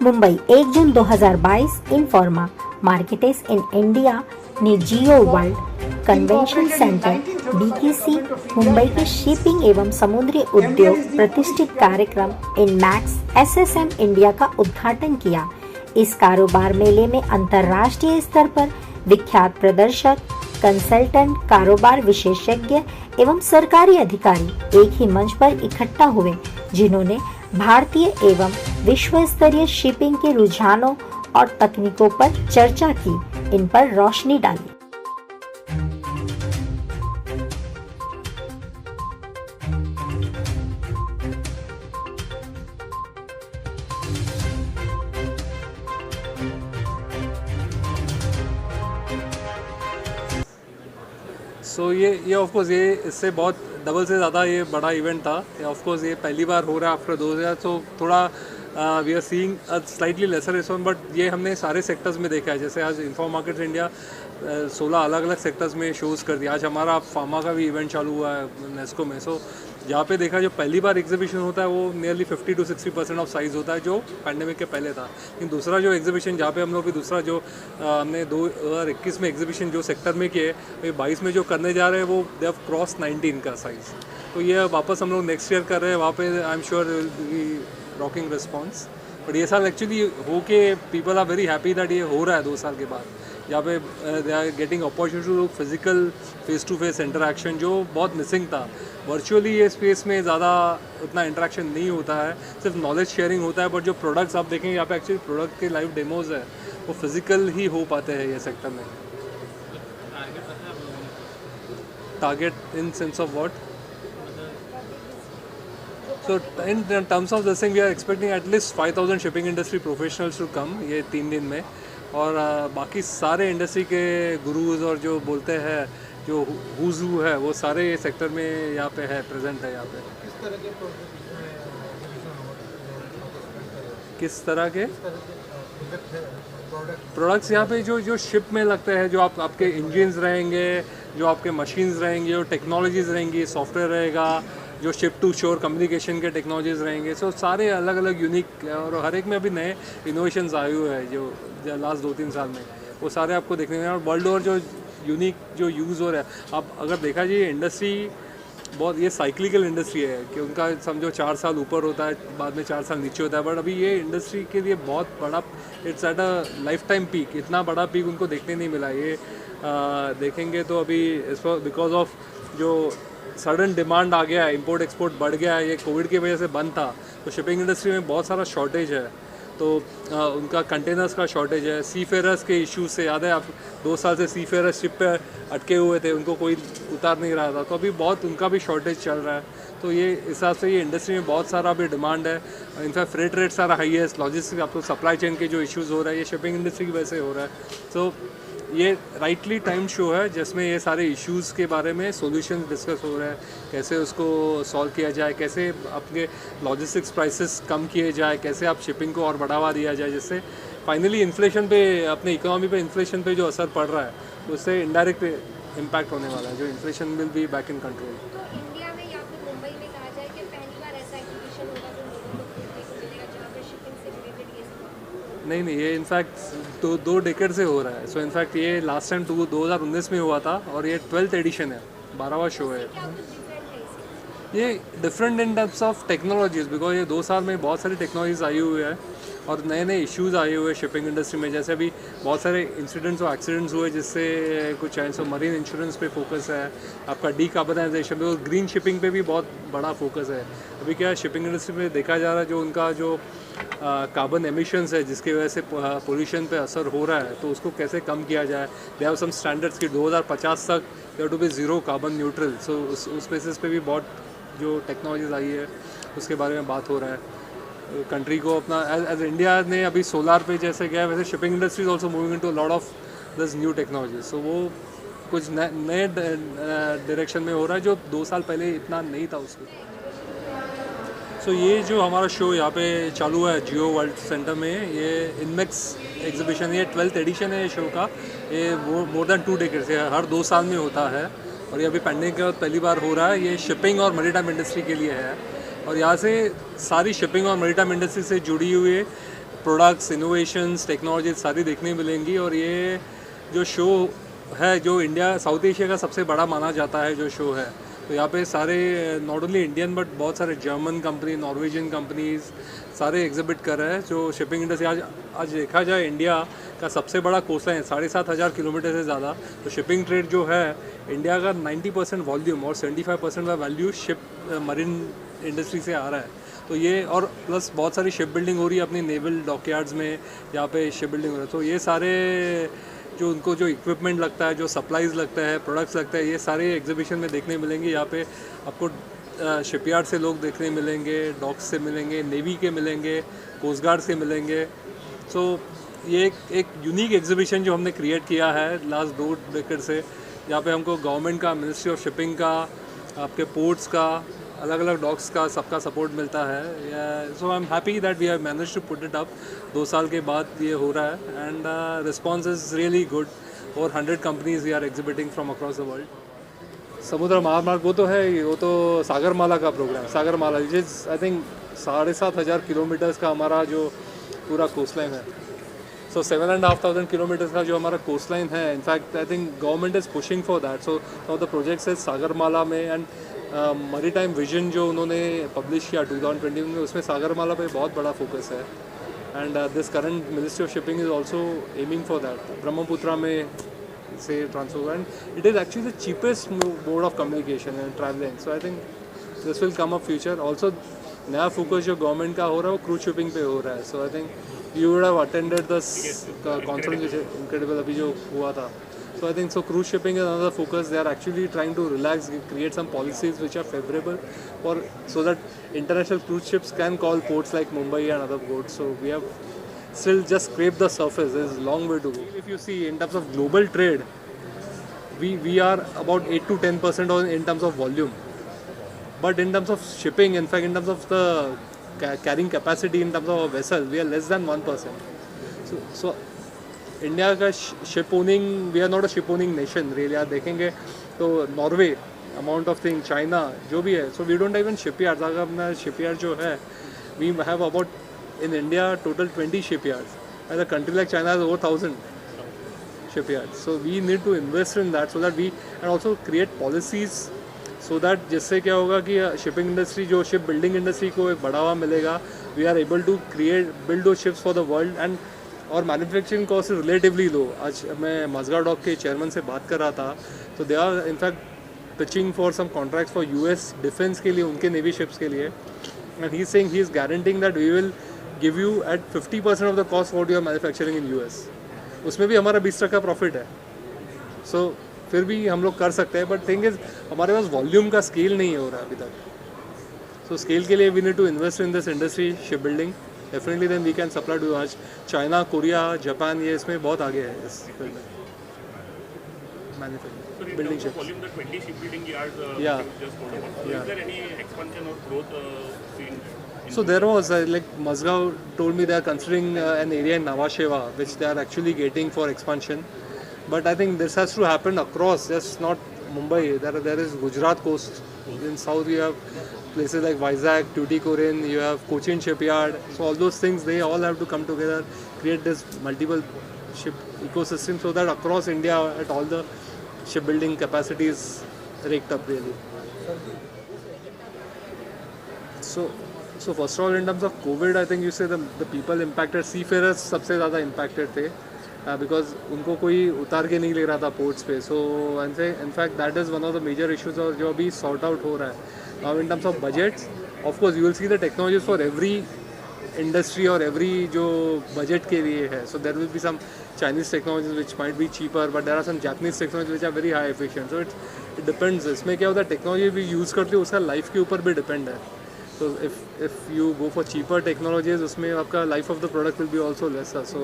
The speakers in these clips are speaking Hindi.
मुंबई 1 जून 2022 इनफॉर्मा मार्केटेस इन इंडिया ने Jio world convention centre BKC Mumbai के शिपिंग एवं समुद्री उद्योग प्रतिष्ठित कार्यक्रम इनमैक्स SSM इंडिया का उद्घाटन किया। इस कारोबार मेले में अंतर्राष्ट्रीय स्तर पर विख्यात प्रदर्शक, कंसल्टेंट, कारोबार विशेषज्ञ एवं सरकारी अधिकारी एक ही मंच पर इकट्ठा हुए, जिन्होंने भारतीय एवं विश्व स्तरीय शिपिंग के रुझानों और तकनीकों पर चर्चा की, इन पर रोशनी डाली। सो ये ऑफ कोर्स ये इससे बहुत डबल से ज़्यादा ये बड़ा इवेंट था। ऑफ कोर्स ये पहली बार हो रहा है आफ्टर 2000, तो थोड़ा we are seeing a slightly lesser response, but ये हमने सारे सेक्टर्स में देखा है। जैसे आज इन्फो मार्केट्स इंडिया 16 अलग अलग सेक्टर्स में शोज़ कर दिया। आज हमारा फार्मा का भी इवेंट चालू हुआ है नेस्को में। सो जहाँ पे देखा जो पहली बार एग्जीबिशन होता है वो नियरली 50 to 60% ऑफ साइज़ होता है, जो पैंडेमिक के पहले था। लेकिन दूसरा जो एग्जीबिशन जहाँ पे हम लोग भी दूसरा जो हमने 2021 में एग्जीबिशन जो सेक्टर में किए, 22 में जो करने जा रहे हैं वो दे हैव क्रॉस 19 का साइज़। तो ये वापस हम लोग नेक्स्ट ईयर कर रहे हैं, वहाँ पे I am sure rocking response. But ये साल एक्चुअली हो के people are very happy that ये हो रहा है 2 साल के बाद, यहाँ पे they are getting opportunity to physical face to face interaction, जो बहुत मिसिंग था। वर्चुअली ये स्पेस में ज़्यादा उतना इंटरेक्शन नहीं होता है, सिर्फ नॉलेज शेयरिंग होता है। बट जो प्रोडक्ट्स आप देखेंगे यहाँ पे एक्चुअली प्रोडक्ट के लाइव डेमोज है, वो फिजिकल ही हो पाते हैं ये सेक्टर में। Target in sense of what? So in terms of this thing, we are expecting at least 5,000 shipping industry professionals to come ये 3 दिन में। और बाकी सारे इंडस्ट्री के गुरुज और जो बोलते हैं जो हुजू है वो सारे सेक्टर में यहाँ पे है, प्रेजेंट है यहाँ पे। किस तरह के प्रोडक्ट्स यहाँ पे जो शिप में लगते हैं, जो आपके इंजन्स रहेंगे, जो आपके मशीन्स रहेंगे, जो टेक्नोलॉजीज़ रहेंगी, सॉफ्टवेयर रहेगा, जो शिप टू शोर कम्युनिकेशन के टेक्नोलॉजीज़ रहेंगे। सो सारे अलग अलग यूनिक, और हर एक में अभी नए इनोवेशंस आए हुए हैं जो लास्ट 2-3 साल में, वो सारे आपको देखने में। और वर्ल्ड ओवर जो यूनिक जो यूज़ हो रहा है, आप अगर देखा जाए इंडस्ट्री बहुत ये साइक्लिकल इंडस्ट्री है कि उनका समझो 4 साल ऊपर होता है, बाद में 4 साल नीचे होता है। बट अभी ये इंडस्ट्री के लिए बहुत बड़ा, it's at a life time peak. इतना बड़ा पीक उनको देखने नहीं मिला। ये देखेंगे तो अभी इस पर बिकॉज ऑफ जो सडन डिमांड आ गया है, इंपोर्ट एक्सपोर्ट बढ़ गया है, ये कोविड की वजह से बंद था, तो शिपिंग इंडस्ट्री में बहुत सारा शॉर्टेज है। तो उनका कंटेनर्स का शॉर्टेज है, सी फेयरर्स के इश्यूज से, याद है आप 2 साल से सी फेयरर्स शिप पे अटके हुए थे, उनको कोई उतार नहीं रहा था। तो अभी बहुत उनका भी शॉर्टेज चल रहा है। तो ये हिसाब से ये इंडस्ट्री में बहुत सारा अभी डिमांड है। इनफैक्ट फ्रेट रेट सारा हाईएस्ट, लॉजिस्टिक आपको सप्लाई चेन के जो इश्यूज़ हो रहा है ये शिपिंग इंडस्ट्री की वजह से हो रहा है। तो ये राइटली टाइम शो है जिसमें ये सारे इश्यूज़ के बारे में सॉल्यूशन डिस्कस हो रहा है, कैसे उसको सॉल्व किया जाए, कैसे अपने लॉजिस्टिक्स प्राइसेस कम किए जाए, कैसे आप शिपिंग को और बढ़ावा दिया जाए, जिससे फाइनली इन्फ्लेशन पे, अपने इकोनॉमी पे इन्फ्लेशन पे जो असर पड़ रहा है तो उससे इनडायरेक्ट इम्पैक्ट होने वाला है, जो inflation will be back in control. India में या फिर मुंबई में कहा जाए कि पहली बार ऐसा एग्जीबिशन होगा जो लोगों को देखने को मिलेगा जहाँ पे शिपिंग से रिलेटेड ये सब। नहीं, ये इनफैक्ट दो डेकेड से हो रहा है। सो इनफैक्ट ये लास्ट टाइम 2019 में हुआ था और ये 12th एडिशन है, 12वां शो है। ये different in terms of technologies, because ये 2 साल में बहुत सारी टेक्नोलॉजीज़ आई हुई है और नए नए इश्यूज़ आए हुए हैं शिपिंग इंडस्ट्री में। जैसे अभी बहुत सारे इंसिडेंट्स और एक्सीडेंट्स हुए जिससे कुछ है। सो मरीन इंश्योरेंस पे फोकस है, आपका डीकार्बनाइजेशन पे और ग्रीन शिपिंग पे भी बहुत बड़ा फोकस है। अभी क्या शिपिंग इंडस्ट्री में देखा जा रहा है, जो उनका जो कार्बन एमिशंस है जिसकी वजह से पोल्यूशन पे असर हो रहा है, तो उसको कैसे कम किया जाए। दे हैव सम स्टैंडर्ड्स कि 2050 तक they have to be zero carbon neutral. So उस बेसिस पे भी बहुत जो टेक्नोलॉजीज आई है उसके बारे में बात हो रहा है। कंट्री को अपना एज इंडिया ने अभी सोलार पे जैसे गया, वैसे shipping industry is also moving into lot of this new technology. So वो कुछ नए डायरेक्शन में हो रहा है जो 2 साल पहले इतना नहीं था उसको। सो ये जो हमारा शो यहाँ पे चालू है जियो वर्ल्ड सेंटर में, ये इनमेक्स एग्जीबिशन, ये 12th एडिशन है ये शो का। ये मोर देन 2 डेकेड्स है, हर 2 साल में होता है और ये अभी पैंडेमिक के बाद पहली बार हो रहा है। ये शिपिंग और मैरीटाइम इंडस्ट्री के लिए है और यहाँ से सारी शिपिंग और मैरीटाइम इंडस्ट्री से जुड़ी हुई प्रोडक्ट्स, इनोवेशंस, टेक्नोलॉजी सारी देखने मिलेंगी। और ये जो शो है, जो इंडिया साउथ एशिया का सबसे बड़ा माना जाता है जो शो है, तो यहाँ पे सारे नॉट ओनली इंडियन बट बहुत सारे जर्मन कंपनी, नॉर्वेजियन कंपनीज सारे एग्जिबिट कर रहे हैं। जो शिपिंग इंडस्ट्री आज देखा जाए इंडिया का सबसे बड़ा कोस्टलाइन है, 7,500 किलोमीटर से ज़्यादा। तो शिपिंग ट्रेड जो है इंडिया का 90% वॉल्यूम और 75% का वैल्यू शिप मरीन इंडस्ट्री से आ रहा है। तो ये और प्लस बहुत सारी शिप बिल्डिंग हो रही है अपनी नेवल डॉकयार्ड्स में, यहाँ पे शिप बिल्डिंग हो रही है। तो ये सारे जो उनको जो इक्विपमेंट लगता है, जो सप्लाईज लगता है, प्रोडक्ट्स लगता है, ये सारे एग्जीबिशन में देखने मिलेंगे। यहाँ पे आपको शिपयार्ड से लोग देखने मिलेंगे, डॉक्स से मिलेंगे, नेवी के मिलेंगे, कोस्ट गार्ड से मिलेंगे। सो ये एक यूनिक एग्जीबिशन जो हमने क्रिएट किया है लास्ट 2 डेकेड से। यहाँ पे हमको गवर्नमेंट का, मिनिस्ट्री ऑफ शिपिंग का, आपके पोर्ट्स का, अलग अलग डॉक्स का सबका सपोर्ट मिलता है। So I am happy that we have manage to put it up. 2 साल के बाद ये हो रहा है and response is really good. और 100 companies we are exhibiting from across the world. समुद्र महामार्ग वो तो है ही, वो तो सागरमाला का programme, Sagarmala which is I think 7,500 kilometres का हमारा जो पूरा कोस्ट लाइन है। सो 7,500 किलोमीटर्स का जो हमारा कोस्ट लाइन है, in fact I think government is pushing for that. So some of the projects है सागरमाला में एंड मरीटाइम विजन जो उन्होंने पब्लिश किया 2020 में, उसमें सागरमाला पे बहुत बड़ा फोकस है। And this current ministry of shipping is also aiming for that. Brahmaputra में से transfer and it is actually the cheapest mode of communication and travelling. So I think this will come up future. Also नया फोकस जो गवर्नमेंट का हो रहा है वो क्रूज शिपिंग पे हो रहा है। So I think you would have attended the conference which incredible अभी जो हुआ था। So I think so cruise shipping is another focus. They are actually trying to relax, create some policies which are favorable for so that international cruise ships can call ports like Mumbai and other ports. So we have still just scraped the surface. There's a long way to go. If you see in terms of global trade, we are about 8 to 10% in terms of volume. But in terms of shipping, in fact, in terms of the carrying capacity, in terms of a vessel, we are less than 1%. So India का ship owning, we are not a ship owning nation really. आप देखेंगे तो Norway, amount of thing, China जो भी है, so we don't even shipyards. अगर अपना शिपयार्ड जो है, we have about in India total 20 shipyards. As a country like China has over 1000 shipyards. So we need to invest in that so that we and also create policies so that जिससे क्या होगा कि शिपिंग इंडस्ट्री, जो शिप बिल्डिंग इंडस्ट्री को एक बढ़ावा मिलेगा। We are able to build दो ships for the world and और मैन्युफैक्चरिंग कॉस्ट रिलेटिवली लो। आज मैं मजगा डॉक के चेयरमैन से बात कर रहा था, तो they are in fact pitching for some contracts for US defence के लिए, उनके नेवी शिप्स के लिए। And he is saying, he is guaranteeing that we will give you at 50% of the cost what you are manufacturing in US. उसमें भी हमारा 20% प्रॉफिट है। सो फिर भी हम लोग कर सकते हैं, बट थिंग इज हमारे पास वॉल्यूम का स्केल नहीं हो रहा है अभी तक। सो स्केल के लिए we need to invest in this industry, ship building. Definitely then we can supply to. आज चाइना, कोरिया, जापान ये इसमें बहुत आगे है इस फील्ड में, manufacturing, building ships. volume, the 20 shipbuilding yards Yeah. you just spoke about. So Yeah. is there any expansion or growth seen? So there was like Mazgaon told me they are considering an area in Nhava Sheva which they are actually getting for expansion. But I think this has to happen across, just not Mumbai. There is Gujarat coast. In south you have places like Vizag, Tuticorin, you have Cochin shipyard. So all those things, they all have to come together, create this multiple ship ecosystem so that across India at all the shipbuilding capacity is raked up really. So first of all, in terms of COVID, I think you say the people impacted, seafarers सबसे ज़्यादा impacted थे, because उनको कोई उतार के नहीं ले रहा था पोर्ट्स पे। So in fact that is one of the major issues और जो अभी sort out हो रहा है। Now in terms of budgets, of course you will see the technologies for every industry और every जो budget के लिए है। So there will be some Chinese technologies which might be cheaper, but there are some Japanese technologies which are very high efficient. So it depends। इसमें क्या होता है, टेक्नोलॉजी भी यूज़ करते हो उसका लाइफ के ऊपर भी डिपेंड है। So if you go for cheaper technologies, उसमें आपका life of the product will be also lesser. So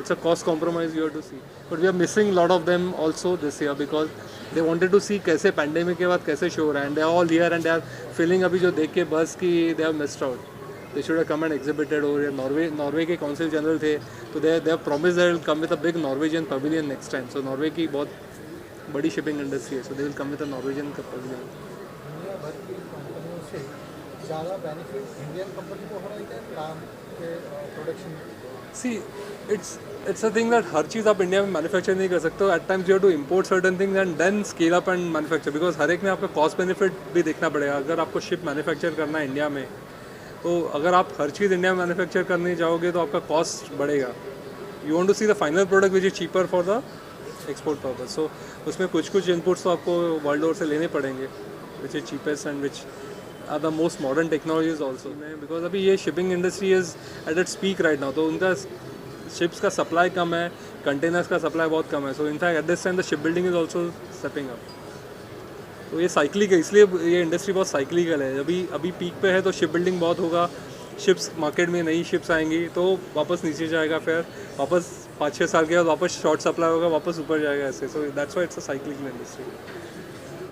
it's a cost compromise you have to see. But we are missing a lot of them also this year because they wanted to see कैसे pandemic के बाद कैसे show रहा है, and they are all here and they are feeling अभी जो देख के बस कि they have missed out. They should have come and exhibited over here. Norway के consul general थे, तो they have promised they will come with a big Norwegian pavilion next time. So Norway की बहुत बड़ी shipping industry है, so they will come with a Norwegian pavilion. दुनिया भर की कंपनियों से ज़्यादा बेनिफिट इंडियन कंपनी को हो रहा है क्या काम के प्रोडक्शन में? See it's a thing that हर चीज़ आप इंडिया में मैन्युफैक्चर नहीं कर सकते हो. At times you have to import certain things and then scale up and manufacture, because हर एक में आपका कॉस्ट बेनिफिट भी देखना पड़ेगा. अगर आपको शिप मैन्युफैक्चर करना है इंडिया में, तो अगर आप हर चीज़ इंडिया में मैन्युफैक्चर करने जाओगे तो आपका कॉस्ट बढ़ेगा. You want to see the final product which is cheaper for the export purpose. So उसमें कुछ इनपुट्स तो आपको वर्ल्ड ओवर से लेने पड़ेंगे which is cheapest and which are the most modern technologies also. Because अभी ये shipping industry is at its peak right now. तो उनका शिप्स का सप्लाई कम है, कंटेनर्स का सप्लाई बहुत कम है. So in fact at this time the ship building is also stepping up. तो ये साइक्लिक है, इसलिए ये इंडस्ट्री बहुत साइक्लिकल है. अभी पीक पे है तो शिप बिल्डिंग बहुत होगा, शिप्स मार्केट में नई शिप्स आएंगी तो वापस नीचे जाएगा, फिर वापस 5-6 साल के बाद वापस शॉर्ट सप्लाई होगा, वापस ऊपर जाएगा ऐसे. So that's why it's a cyclical industry.